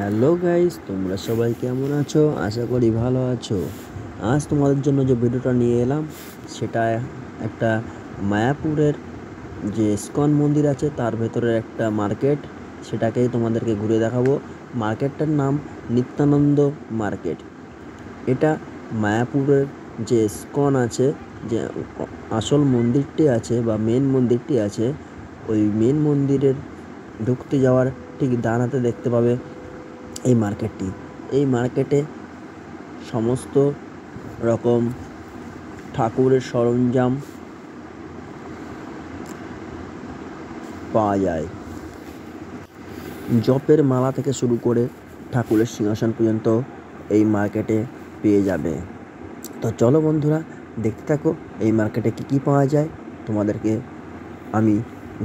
Hello guys, তোমরা সবাই কেমন আছো? আশা করি ভালো আছো। আজ তোমাদের জন্য যে ভিডিওটা নিয়ে এলাম সেটা একটা মায়াপুরের যে ইস্কন মন্দির আছে তার ভেতরের একটা মার্কেট, সেটাকেই তোমাদেরকে ঘুরে দেখাবো। মার্কেটটার নাম নিত্যানন্দ মার্কেট। এটা মায়াপুরের যে ইস্কন আছে, যে আসল মন্দিরটি আছে বা মেন মন্দিরটি আছে, ওই মেন মন্দিরের ঢুকতে যাওয়ার ঠিক ডান হাতে দেখতে পাবে এই মার্কেটটি। এই মার্কেটে সমস্ত রকম ঠাকুরের সরঞ্জাম পাওয়া যায়। জপের মালা থেকে শুরু করে ঠাকুরের সিংহাসন পর্যন্ত এই মার্কেটে পেয়ে যাবে। তো চলো বন্ধুরা, দেখতে থাকো এই মার্কেটে কী পাওয়া যায়। তোমাদেরকে আমি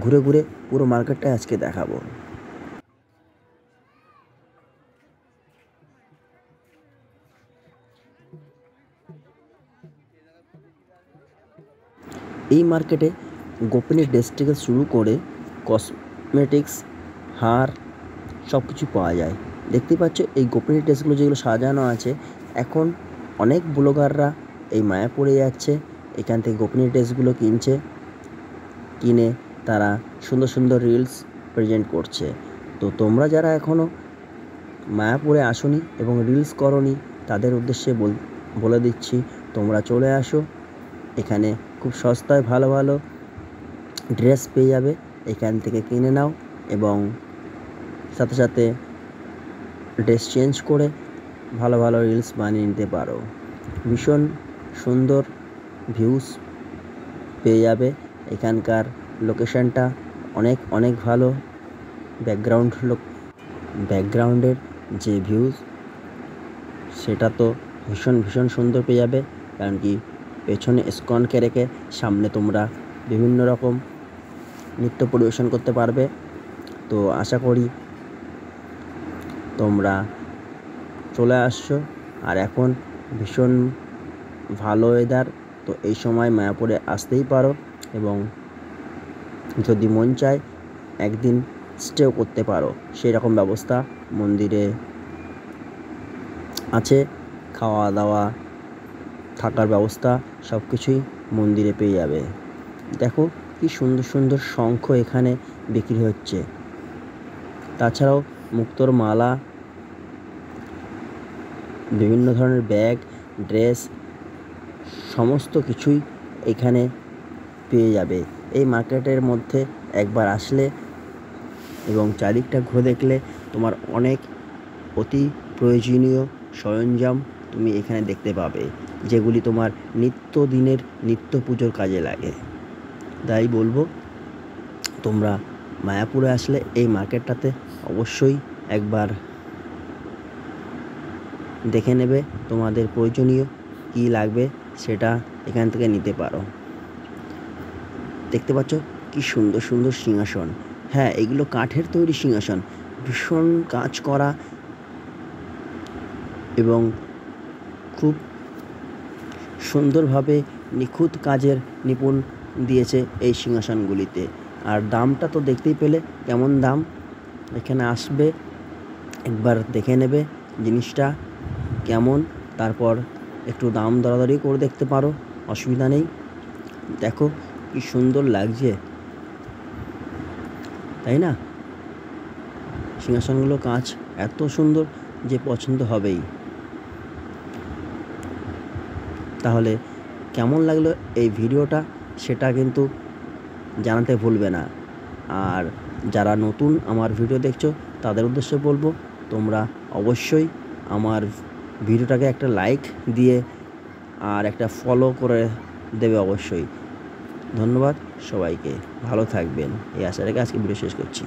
ঘুরে ঘুরে পুরো মার্কেটটা আজকে দেখাবো। এই মার্কেটে গোপনীয় ড্রেস থেকে শুরু করে কসমেটিক্স, হার সব কিছু পাওয়া যায়। দেখতেই পাচ্ছ এই গোপনীয় ড্রেসগুলো যেগুলো সাজানো আছে, এখন অনেক ব্লগাররা এই মায়াপুরে যাচ্ছে, এখান থেকে গোপনীয় ড্রেসগুলো কিনে তারা সুন্দর সুন্দর রিলস প্রেজেন্ট করছে। তো তোমরা যারা এখনও মায়াপুরে আসোনি এবং রিলস করোনি, তাদের উদ্দেশ্যে বলে দিচ্ছি, তোমরা চলে আসো। এখানে খুব সস্তায় ভালো ভালো ড্রেস পেয়ে যাবে, এখান থেকে কিনে নাও এবং সাথে সাথে ড্রেস চেঞ্জ করে ভালো ভালো রিলস বানিয়ে নিতে পারো। ভীষণ সুন্দর ভিউজ পেয়ে যাবে। এখানকার লোকেশানটা অনেক ভালো। ব্যাকগ্রাউন্ডের যে ভিউজ সেটা তো ভীষণ সুন্দর পেয়ে যাবে, কারণ কি পেছনে ইস্কনকে রেখে সামনে তোমরা বিভিন্ন রকম নৃত্য পরিবেশন করতে পারবে। তো আশা করি তোমরা চলে আসছো। আর এখন ভীষণ ভালো ওয়েদার, তো এই সময় মায়াপুরে আসতেই পারো এবং যদি মন চায় একদিন স্টেও করতে পারো, সেই রকম ব্যবস্থা মন্দিরে আছে। খাওয়া দাওয়া, থাকার ব্যবস্থা সব কিছুই মন্দিরে পেয়ে যাবে। দেখো কি সুন্দর সুন্দর শঙ্খ এখানে বিক্রি হচ্ছে। তাছাড়াও মুক্তোর মালা, বিভিন্ন ধরনের ব্যাগ, ড্রেস সমস্ত কিছুই এখানে পেয়ে যাবে। এই মার্কেটের মধ্যে একবার আসলে এবং চারিদিকটা ঘুরে দেখলে তোমার অনেক অতি প্রয়োজনীয় সরঞ্জাম তুমি এখানে দেখতে পাবে, যেগুলি তোমার নিত্যদিনের নিত্য পুজোর কাজে লাগে। তাই বলবো, তোমরা মায়াপুরে আসলে এই মার্কেটটাতে অবশ্যই একবার দেখে নেবে, তোমাদের প্রয়োজনীয় কী লাগবে সেটা এখান থেকে নিতে পারো। দেখতে পাচ্ছ কি সুন্দর সুন্দর সিংহাসন। হ্যাঁ, এগুলো কাঠের তৈরি সিংহাসন, ভীষণ কাজ করা এবং খুব সুন্দরভাবে নিখুঁত কাজের নিপুণ দিয়েছে এই সিংহাসনগুলিতে। আর দামটা তো দেখতেই পেলে কেমন দাম। এখানে আসবে, একবার দেখে নেবে জিনিসটা কেমন, তারপর একটু দাম দরাদরি করে দেখতে পারো, অসুবিধা নেই। দেখো কি সুন্দর লাগছে, তাই না? সিংহাসনগুলো কাজ এত সুন্দর যে পছন্দ হবেই। তাহলে কেমন লাগলো এই ভিডিওটা সেটা কিন্তু জানাতে ভুলবে না। আর যারা নতুন আমার ভিডিও দেখছো তাদের উদ্দেশ্যে বলবো, তোমরা অবশ্যই আমার ভিডিওটাকে একটা লাইক দিয়ে আর একটা ফলো করে দেবে অবশ্যই। ধন্যবাদ সবাইকে, ভালো থাকবেন এই আশা রেখে আজকে ভিডিও শেষ করছি।